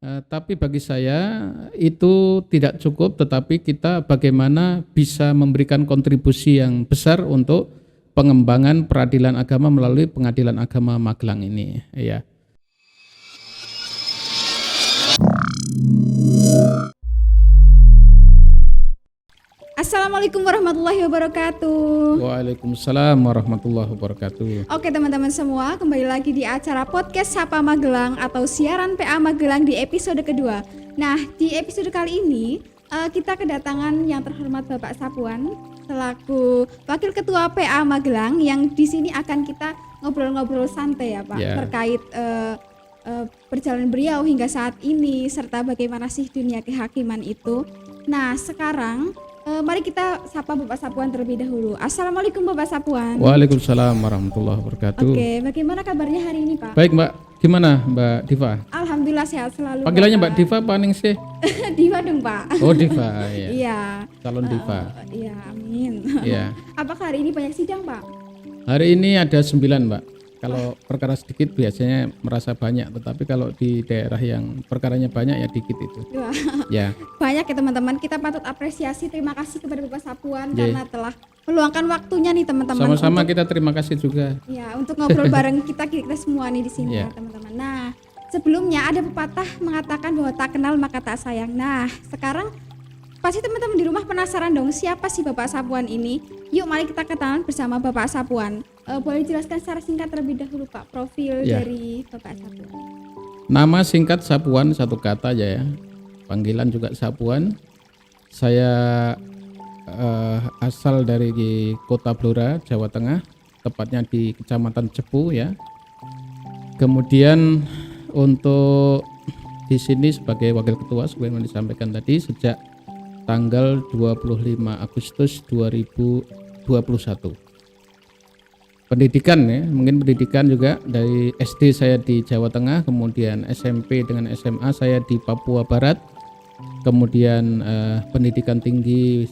Tapi bagi saya itu tidak cukup, tetapi kita bagaimana bisa memberikan kontribusi yang besar untuk pengembangan peradilan agama melalui Pengadilan Agama Magelang ini, ya. Assalamualaikum warahmatullahi wabarakatuh. Waalaikumsalam warahmatullahi wabarakatuh. Oke teman-teman semua, kembali lagi di acara podcast Sapa Magelang atau siaran PA Magelang di episode kedua. Nah, di episode kali ini kita kedatangan yang terhormat Bapak Sapuan selaku Wakil Ketua PA Magelang yang di sini akan kita ngobrol-ngobrol santai ya Pak, terkait perjalanan beliau hingga saat ini serta bagaimana sih dunia kehakiman itu. Nah, sekarang mari kita sapa Bapak Sapuan terlebih dahulu. Assalamualaikum Bapak Sapuan. Waalaikumsalam warahmatullahi wabarakatuh. Oke, bagaimana kabarnya hari ini Pak? Baik Mbak, gimana Mbak Diva? Alhamdulillah sehat selalu. Panggilannya Mbak Diva apa Ningsih? Diva dong Pak. Oh Diva, ya. Iya. Calon Diva. Iya, amin. Iya. Apakah hari ini banyak sidang Pak? Hari ini ada 9 Mbak. Kalau perkara sedikit biasanya merasa banyak, tetapi kalau di daerah yang perkaranya banyak ya dikit itu. Wah. Ya. Banyak ya teman-teman, kita patut apresiasi, terima kasih kepada Bapak Sapuan karena telah meluangkan waktunya nih teman-teman. Sama-sama kita terima kasih juga. Ya, untuk ngobrol bareng kita semua nih di sini ya teman-teman. Nah, sebelumnya ada pepatah mengatakan bahwa tak kenal maka tak sayang. Nah, sekarang pasti teman-teman di rumah penasaran dong, siapa sih Bapak Sapuan ini? Yuk mari kita kenalan bersama Bapak Sapuan. Boleh jelaskan secara singkat terlebih dahulu Pak, profil dari Bapak Sapuan. Nama singkat Sapuan, satu kata aja ya. Panggilan juga Sapuan. Saya asal dari Kota Blora, Jawa Tengah, tepatnya di Kecamatan Cepu ya. Kemudian untuk di sini sebagai wakil ketua sebagaimana disampaikan tadi sejak tanggal 25 Agustus 2021. Pendidikan ya, mungkin pendidikan juga dari SD saya di Jawa Tengah, kemudian SMP dengan SMA saya di Papua Barat, kemudian pendidikan tinggi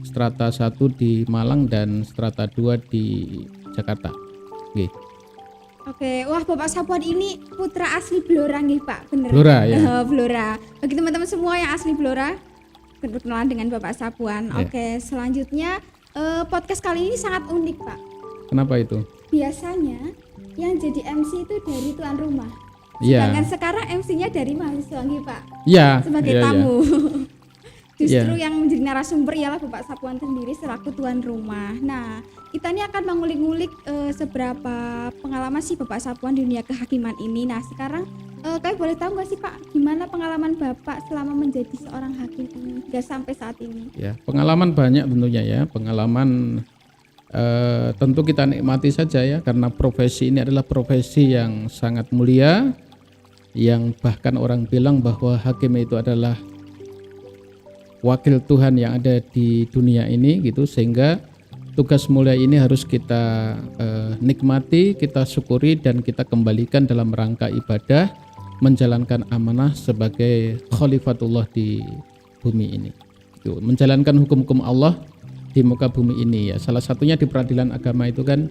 strata 1 di Malang dan strata 2 di Jakarta. Oke, wah Bapak Sapuan ini putra asli Blora nih Pak, bener? Blora ya. Blora. Bagi teman-teman semua yang asli Blora, berkenalan dengan Bapak Sapuan. Oke, selanjutnya podcast kali ini sangat unik Pak. Kenapa itu? Biasanya yang jadi MC itu dari tuan rumah. Sedangkan sekarang MC-nya dari mahasiswa nih Pak. Iya. Sebagai tamu. Justru Ya. yang menjadi narasumber ialah Bapak Sapuan sendiri selaku tuan rumah. Nah, kita ini akan mengulik-ngulik seberapa pengalaman sih Bapak Sapuan di dunia kehakiman ini. Nah, sekarang kalian boleh tahu nggak sih Pak, gimana pengalaman Bapak selama menjadi seorang hakim ini hingga sampai saat ini? Ya, pengalaman banyak tentunya ya. Pengalaman tentu kita nikmati saja ya, karena profesi ini adalah profesi yang sangat mulia, yang bahkan orang bilang bahwa hakim itu adalah wakil Tuhan yang ada di dunia ini gitu, sehingga tugas mulia ini harus kita nikmati, kita syukuri dan kita kembalikan dalam rangka ibadah, menjalankan amanah sebagai khalifatullah di bumi ini. Menjalankan hukum-hukum Allah di muka bumi ini ya. Salah satunya di peradilan agama itu kan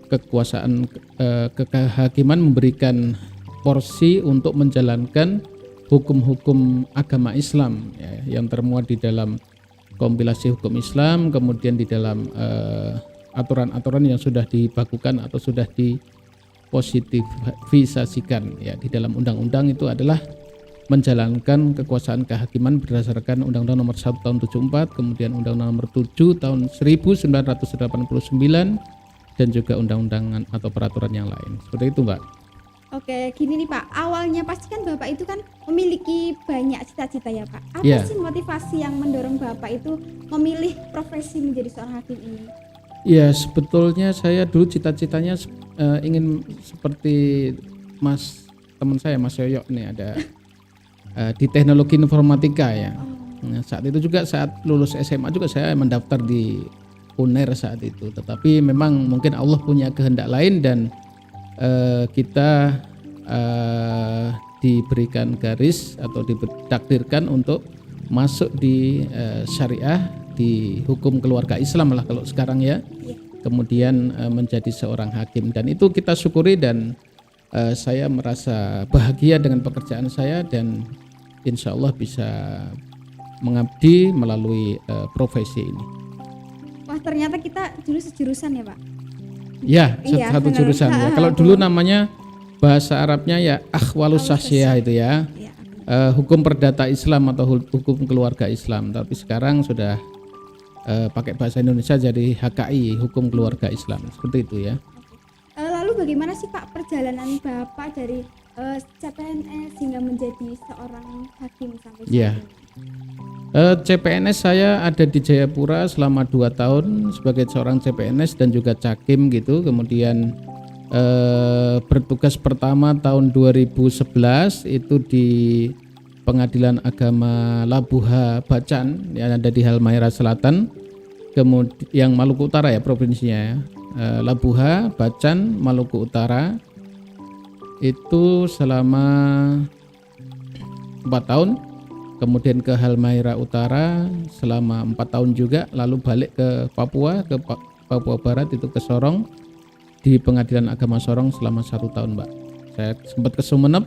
kekuasaan kehakiman memberikan porsi untuk menjalankan hukum-hukum agama Islam ya, yang termuat di dalam kompilasi hukum Islam, kemudian di dalam aturan-aturan yang sudah dibakukan atau sudah dipositifisasikan ya di dalam undang-undang. Itu adalah menjalankan kekuasaan kehakiman berdasarkan Undang-Undang Nomor 1 Tahun 74, kemudian Undang-Undang Nomor 7 Tahun 1989 dan juga undang-undangan atau peraturan yang lain. Seperti itu, Mbak. Oke, gini nih Pak. Awalnya pasti kan Bapak itu kan memiliki banyak cita-cita ya Pak. Apa sih motivasi yang mendorong Bapak itu memilih profesi menjadi seorang hakim ini? Ya, sebetulnya saya dulu cita-citanya ingin seperti teman saya Mas Yoyo nih, ada di teknologi informatika ya. Nah, saat itu juga saat lulus SMA juga saya mendaftar di UNER saat itu. Tetapi memang mungkin Allah punya kehendak lain dan kita diberikan garis atau ditakdirkan untuk masuk di syariah, di hukum keluarga Islam lah kalau sekarang ya. Kemudian menjadi seorang hakim dan itu kita syukuri dan saya merasa bahagia dengan pekerjaan saya dan insya Allah bisa mengabdi melalui profesi ini. Wah, ternyata kita dulu sejurusan ya, Pak. Ya, Iya, satu benar. jurusan ya. Kalau dulu namanya bahasa Arabnya ya akhwalus syakhsiyah itu ya. Iya. Hukum perdata Islam atau hukum keluarga Islam, tapi sekarang sudah pakai bahasa Indonesia jadi HKI, hukum keluarga Islam, seperti itu ya. Lalu bagaimana sih Pak perjalanan Bapak dari CPNS hingga menjadi seorang hakim sampai saat Ya. ini? CPNS saya ada di Jayapura selama 2 tahun sebagai seorang CPNS dan juga cakim gitu. Kemudian bertugas pertama tahun 2011 itu di Pengadilan Agama Labuha Bacan yang ada di Halmahera Selatan, kemudian yang Maluku Utara ya provinsinya ya. Labuha Bacan Maluku Utara itu selama 4 tahun. Kemudian ke Halmahera Utara selama 4 tahun juga, lalu balik ke Papua, ke Papua Barat itu ke Sorong, di Pengadilan Agama Sorong selama 1 tahun, Mbak. Saya sempat ke Sumeneb,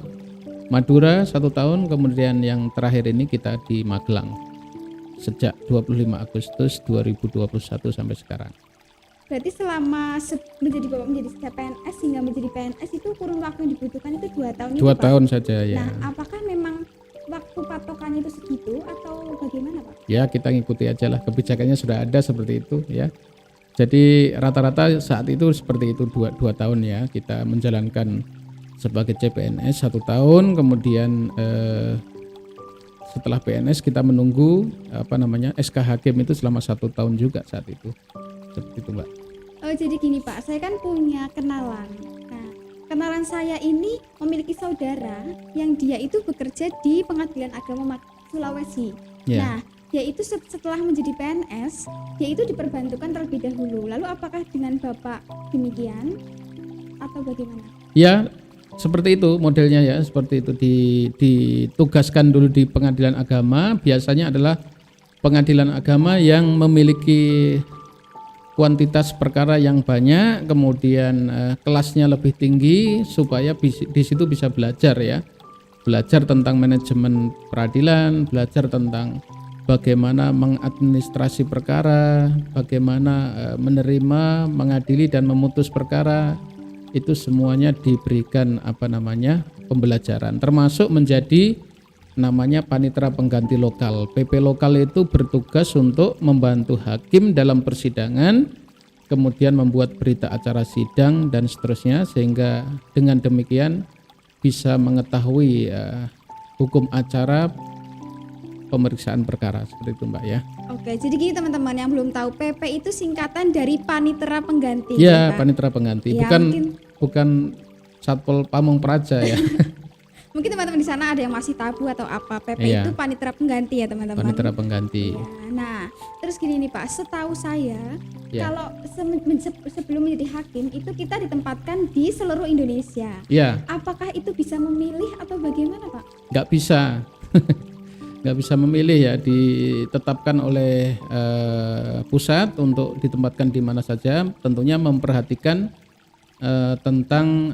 Madura 1 tahun, kemudian yang terakhir ini kita di Magelang sejak 25 Agustus 2021 sampai sekarang. Berarti selama Bapak menjadi CPNS hingga menjadi PNS itu kurun waktu yang dibutuhkan itu 2 tahun 2 itu, Pak? tahun saja ya. Nah, apakah memang waktu patokannya itu segitu atau bagaimana, Pak? Ya, kita ngikuti aja lah, kebijakannya sudah ada seperti itu ya. Jadi rata-rata saat itu seperti itu 2 tahun ya, kita menjalankan sebagai CPNS 1 tahun, kemudian setelah PNS kita menunggu SK hakim itu selama 1 tahun juga saat itu, seperti itu, Mbak. Oh, jadi gini Pak, saya kan punya kenalan. Nah, kenalan saya ini memiliki saudara yang dia itu bekerja di Pengadilan Agama Sulawesi. Ya. Nah, dia itu setelah menjadi PNS, dia itu diperbantukan terlebih dahulu. Lalu apakah dengan Bapak demikian atau bagaimana? Ya, seperti itu modelnya ya, seperti itu ditugaskan dulu di Pengadilan Agama. Biasanya adalah Pengadilan Agama yang memiliki kuantitas perkara yang banyak, kemudian kelasnya lebih tinggi supaya di situ bisa belajar ya. Belajar tentang manajemen peradilan, belajar tentang bagaimana mengadministrasi perkara, bagaimana menerima, mengadili dan memutus perkara. Itu semuanya diberikan pembelajaran, termasuk menjadi namanya panitera pengganti lokal. PP lokal itu bertugas untuk membantu hakim dalam persidangan, kemudian membuat berita acara sidang dan seterusnya, sehingga dengan demikian bisa mengetahui hukum acara pemeriksaan perkara, seperti itu, Mbak ya. Oke, jadi gini teman-teman yang belum tahu, PP itu singkatan dari panitera pengganti. Ya, Pak? panitera pengganti, Ya, bukan Satpol Pamong Praja ya. Mungkin teman-teman di sana ada yang masih tabu atau apa. PP Iya. itu panitera pengganti ya teman-teman. Panitera pengganti. Ya, nah, terus gini nih Pak, setahu saya Ya. kalau sebelum menjadi hakim itu kita ditempatkan di seluruh Indonesia. Ya, Apakah itu bisa memilih atau bagaimana Pak? nggak bisa. Nggak bisa memilih ya, ditetapkan oleh pusat untuk ditempatkan di mana saja, tentunya memperhatikan tentang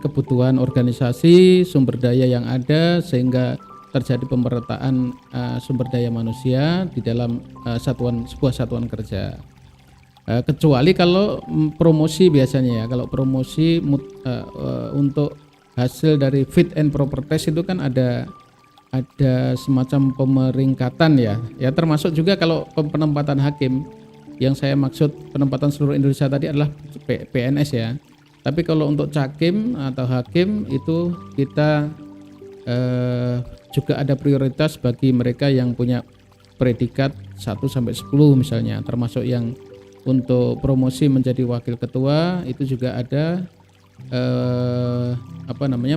kebutuhan organisasi, sumber daya yang ada, sehingga terjadi pemerataan sumber daya manusia di dalam sebuah satuan kerja. Kecuali kalau promosi biasanya ya, kalau promosi untuk hasil dari fit and proper test itu kan ada semacam pemeringkatan ya, termasuk juga kalau penempatan hakim. Yang saya maksud penempatan seluruh Indonesia tadi adalah PNS ya. Tapi kalau untuk cakim atau hakim itu kita juga ada prioritas bagi mereka yang punya predikat 1 sampai 10 misalnya, termasuk yang untuk promosi menjadi wakil ketua itu juga ada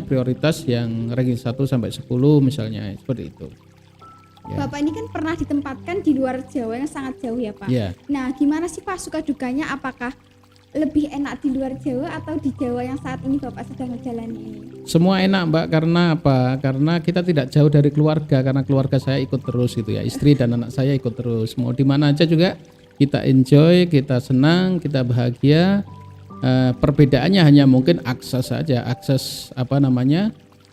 prioritas yang ranking 1 sampai 10 misalnya, seperti itu. Ya. Bapak ini kan pernah ditempatkan di luar Jawa yang sangat jauh ya Pak. Ya. Nah, gimana sih Pak suka dukanya? Apakah lebih enak di luar Jawa atau di Jawa yang saat ini Bapak sedang menjalani ini? Semua enak Mbak, karena apa? Karena kita tidak jauh dari keluarga, karena keluarga saya ikut terus gitu ya, istri dan anak saya ikut terus. Mau di mana aja juga kita enjoy, kita senang, kita bahagia. Perbedaannya hanya mungkin akses saja, akses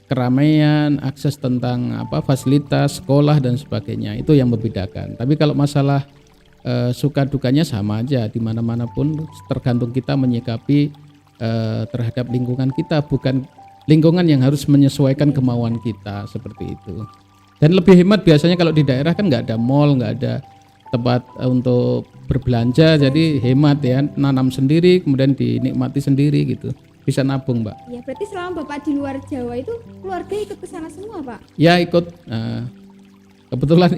keramaian, akses tentang fasilitas sekolah dan sebagainya, itu yang membedakan. Tapi kalau masalah suka dukanya sama aja di mana-mana pun, tergantung kita menyikapi terhadap lingkungan kita, bukan lingkungan yang harus menyesuaikan kemauan kita, seperti itu. Dan lebih hemat biasanya kalau di daerah kan nggak ada mall, nggak ada tempat untuk berbelanja, jadi hemat ya, nanam sendiri kemudian dinikmati sendiri gitu, bisa nabung, Mbak. Ya, berarti selama Bapak di luar Jawa itu keluarga ikut ke sana semua, Pak? Ya ikut. Kebetulan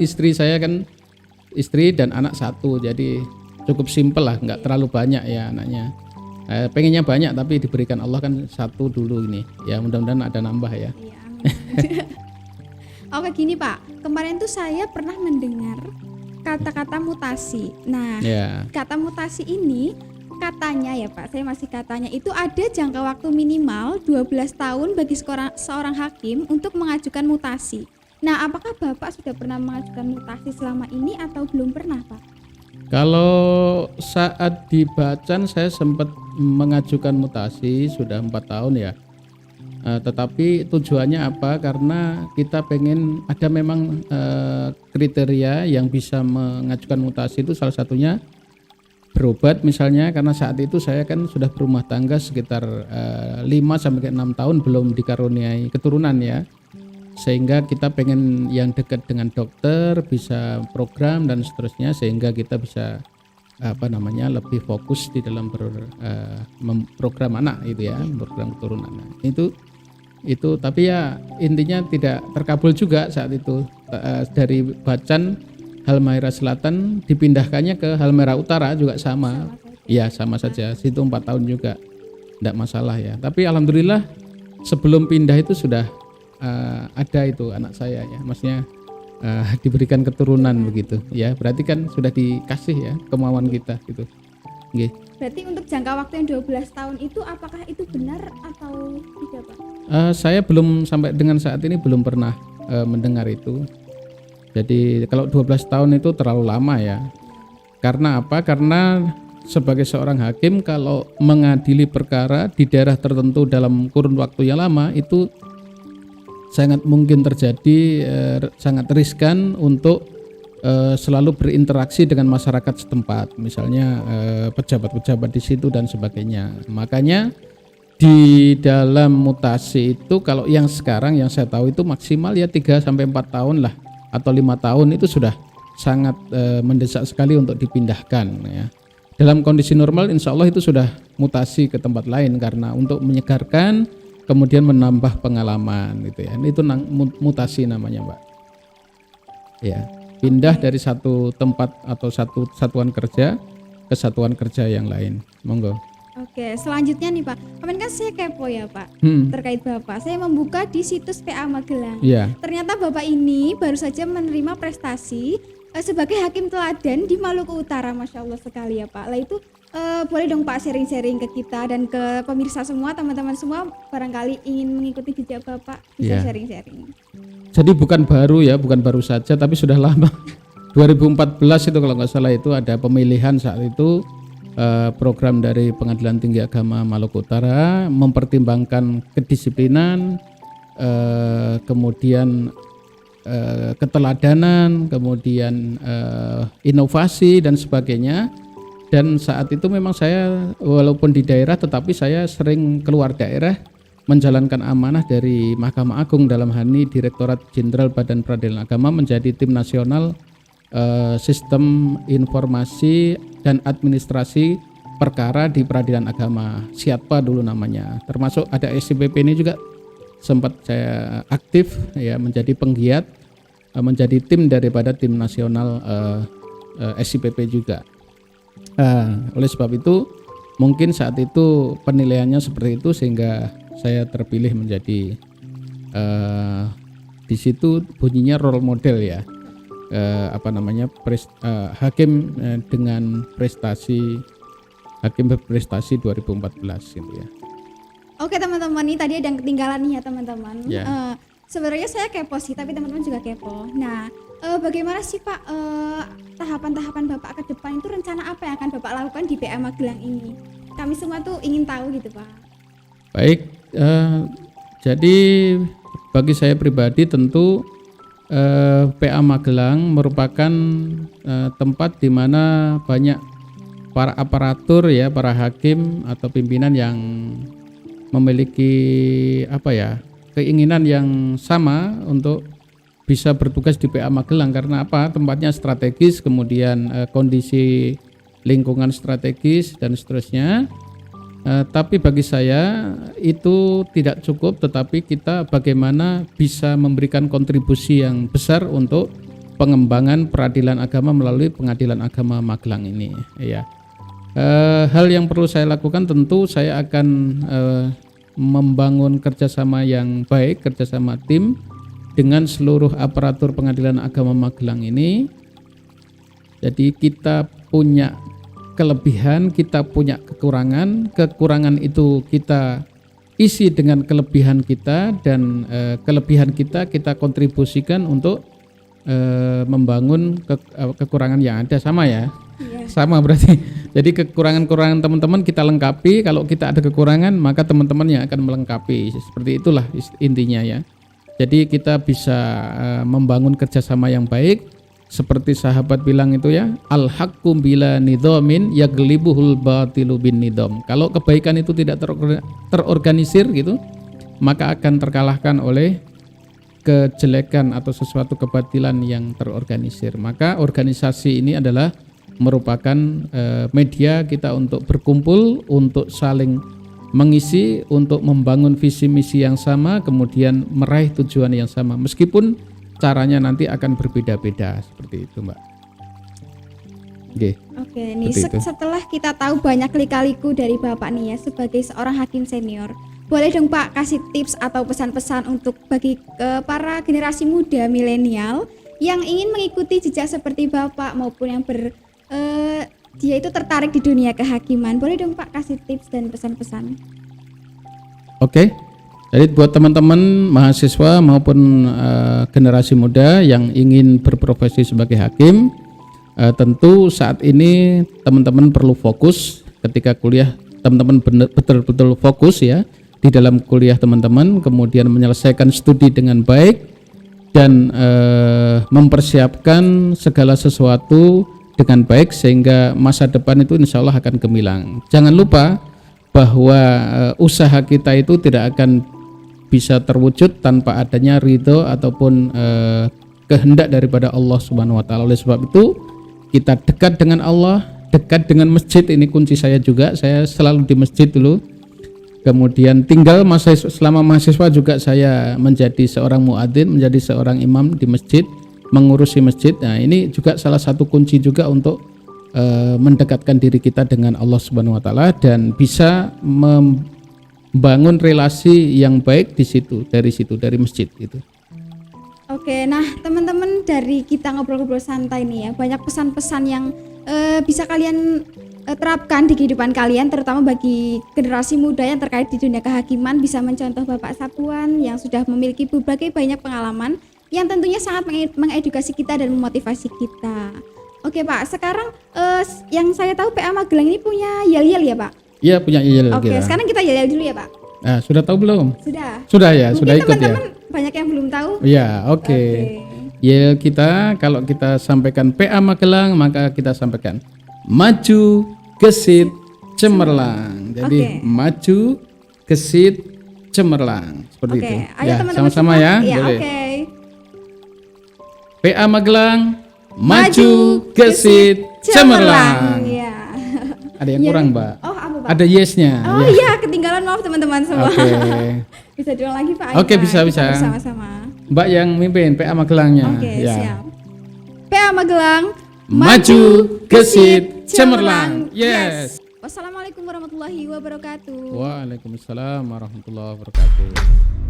istri dan anak satu, jadi cukup simpel lah, nggak terlalu banyak ya anaknya. Pengennya banyak tapi diberikan Allah kan satu dulu ini. Ya mudah-mudahan ada nambah ya. Iya, amin. Oke, gini Pak, kemarin tuh saya pernah mendengar kata-kata mutasi. Nah, kata mutasi ini katanya ya Pak, saya masih katanya, itu ada jangka waktu minimal 12 tahun bagi seorang hakim untuk mengajukan mutasi. Nah, apakah Bapak sudah pernah mengajukan mutasi selama ini atau belum pernah, Pak? Kalau saat di Bacan saya sempat mengajukan mutasi sudah 4 tahun ya. Tetapi tujuannya apa? Karena kita pengen ada memang kriteria yang bisa mengajukan mutasi, itu salah satunya berobat misalnya, karena saat itu saya kan sudah berumah tangga sekitar 5 sampai 6 tahun belum dikaruniai keturunan ya. Sehingga kita pengen yang dekat dengan dokter, bisa program dan seterusnya, sehingga kita bisa lebih fokus di dalam program anak itu ya, program keturunan. Itu tapi ya intinya tidak terkabul juga saat itu. Dari Bacan Halmahera Selatan dipindahkannya ke Halmahera Utara juga sama. Iya, sama saja. Situ 4 tahun juga. Tidak masalah ya. Tapi alhamdulillah sebelum pindah itu sudah ada itu anak saya ya. Maksudnya diberikan keturunan begitu. Ya, berarti kan sudah dikasih ya kemauan kita gitu. Nggih. Berarti untuk jangka waktu yang 12 tahun itu apakah itu benar atau tidak, Pak? Saya belum sampai dengan saat ini belum pernah mendengar itu. Jadi kalau 12 tahun itu terlalu lama ya. Karena apa? Karena sebagai seorang hakim kalau mengadili perkara di daerah tertentu dalam kurun waktu yang lama itu sangat mungkin terjadi sangat riskan untuk selalu berinteraksi dengan masyarakat setempat, misalnya pejabat-pejabat di situ dan sebagainya. Makanya di dalam mutasi itu kalau yang sekarang yang saya tahu itu maksimal ya 3 sampai 4 tahun lah atau 5 tahun itu sudah sangat mendesak sekali untuk dipindahkan ya. Dalam kondisi normal insya Allah itu sudah mutasi ke tempat lain karena untuk menyegarkan kemudian menambah pengalaman gitu ya. Itu mutasi namanya, Mbak. Ya, pindah dari satu tempat atau satu satuan kerja ke satuan kerja yang lain. Monggo. Oke, selanjutnya nih Pak, kemarin kan saya kepo ya Pak terkait Bapak. Saya membuka di situs PA Magelang. Ternyata Bapak ini baru saja menerima prestasi sebagai hakim teladan di Maluku Utara. Masya Allah sekali ya Pak. Lah itu boleh dong Pak sharing-sharing ke kita dan ke pemirsa semua, teman-teman semua barangkali ingin mengikuti jejak Bapak, bisa sharing-sharing. Jadi bukan baru saja tapi sudah lama. 2014 itu kalau nggak salah itu ada pemilihan saat itu. Program dari Pengadilan Tinggi Agama Maluku Utara mempertimbangkan kedisiplinan, kemudian keteladanan, kemudian inovasi dan sebagainya. Dan saat itu memang saya walaupun di daerah tetapi saya sering keluar daerah menjalankan amanah dari Mahkamah Agung, dalam hal ini Direktorat Jenderal Badan Peradilan Agama, menjadi tim nasional sistem informasi dan administrasi perkara di peradilan agama, SIATPA dulu namanya. Termasuk ada SIPP ini juga sempat saya aktif ya, menjadi penggiat, menjadi tim daripada tim nasional SIPP juga. Oleh sebab itu mungkin saat itu penilaiannya seperti itu sehingga saya terpilih menjadi di situ bunyinya role model ya. Hakim dengan prestasi hakim berprestasi 2014 gitu ya. Oke teman-teman, ini tadi ada yang ketinggalan nih ya teman-teman. Sebenarnya saya kepo sih, tapi teman-teman juga kepo. Nah, bagaimana sih Pak tahapan-tahapan Bapak ke depan itu, rencana apa yang akan Bapak lakukan di PA Magelang ini? kami semua tuh ingin tahu gitu Pak. Baik, jadi bagi saya pribadi tentu PA Magelang merupakan tempat di mana banyak para aparatur ya, para hakim atau pimpinan yang memiliki keinginan yang sama untuk bisa bertugas di PA Magelang. Karena apa? Tempatnya strategis, kemudian kondisi lingkungan strategis dan seterusnya. Tapi bagi saya itu tidak cukup, tetapi kita bagaimana bisa memberikan kontribusi yang besar untuk pengembangan peradilan agama melalui Pengadilan Agama Magelang ini ya. Hal yang perlu saya lakukan tentu saya akan membangun kerjasama yang baik, kerjasama tim dengan seluruh aparatur Pengadilan Agama Magelang ini. Jadi kita punya kelebihan, kita punya kekurangan itu kita isi dengan kelebihan kita, dan kelebihan kita kontribusikan untuk membangun kekurangan yang ada. Sama ya? Iya. Sama berarti. Jadi kekurangan-kekurangan teman-teman kita lengkapi, kalau kita ada kekurangan maka teman-teman yang akan melengkapi. Seperti itulah intinya ya. Jadi kita bisa membangun kerjasama yang baik. Seperti sahabat bilang itu ya, al-haqqu bila nidhamin yaglibuhul batilu bin nidham. Kalau kebaikan itu tidak terorganisir gitu, maka akan terkalahkan oleh kejelekan atau sesuatu kebatilan yang terorganisir. Maka organisasi ini adalah merupakan media kita untuk berkumpul, untuk saling mengisi, untuk membangun visi misi yang sama, kemudian meraih tujuan yang sama, meskipun caranya nanti akan berbeda-beda. Seperti itu Mbak. Oke, nih setelah kita tahu banyak lika-liku dari Bapak nih ya sebagai seorang hakim senior, boleh dong Pak kasih tips atau pesan-pesan untuk bagi para generasi muda milenial yang ingin mengikuti jejak seperti Bapak maupun yang dia itu tertarik di dunia kehakiman. Boleh dong Pak kasih tips dan pesan-pesan. Oke. Jadi buat teman-teman mahasiswa maupun generasi muda yang ingin berprofesi sebagai hakim, tentu saat ini teman-teman perlu fokus ketika kuliah. Teman-teman betul-betul fokus ya di dalam kuliah teman-teman, kemudian menyelesaikan studi dengan baik dan mempersiapkan segala sesuatu dengan baik sehingga masa depan itu insya Allah akan gemilang. Jangan lupa bahwa usaha kita itu tidak akan bisa terwujud tanpa adanya ridho ataupun kehendak daripada Allah Subhanahu wa taala. Oleh sebab itu kita dekat dengan Allah, dekat dengan masjid. Ini kunci saya juga. Saya selalu di masjid dulu. Kemudian tinggal selama mahasiswa juga saya menjadi seorang muadzin, menjadi seorang imam di masjid, mengurusi masjid. Nah, ini juga salah satu kunci juga untuk mendekatkan diri kita dengan Allah Subhanahu wa taala dan bisa bangun relasi yang baik dari masjid gitu. Oke, nah teman-teman, dari kita ngobrol-ngobrol santai nih ya, banyak pesan-pesan yang bisa kalian terapkan di kehidupan kalian, terutama bagi generasi muda yang terkait di dunia kehakiman. Bisa mencontoh Bapak Sapuan yang sudah memiliki berbagai banyak pengalaman yang tentunya sangat mengedukasi kita dan memotivasi kita. Oke Pak, sekarang yang saya tahu PA Magelang ini punya yel-yel ya Pak? Iya, punya yel. Oke, sekarang kita yel dulu ya Pak. Nah, sudah tahu belum? Sudah ya, mungkin sudah ikut teman-teman ya. Banyak yang belum tahu. Iya, oke. Yel kita, kalau kita sampaikan PA Magelang, maka kita sampaikan maju, gesit, cemerlang. Jadi maju, gesit, cemerlang. Seperti itu. Ayo ya, teman-teman sama-sama semua. ya. Iya, boleh. oke. PA Magelang, maju, gesit, cemerlang. Iya. Ada yang kurang, Mbak? Oh, apa Pak? Ada yes-nya. Oh iya, ketinggalan, maaf teman-teman semua. Oke. Bisa diulang lagi Pak? Oke, bisa. Sama-sama. Mbak yang mimpin PA Magelangnya. Oke, ya. siap. PA Magelang, maju, gesit, cemerlang. Yes. Wassalamualaikum warahmatullahi wabarakatuh. Waalaikumsalam warahmatullahi wabarakatuh.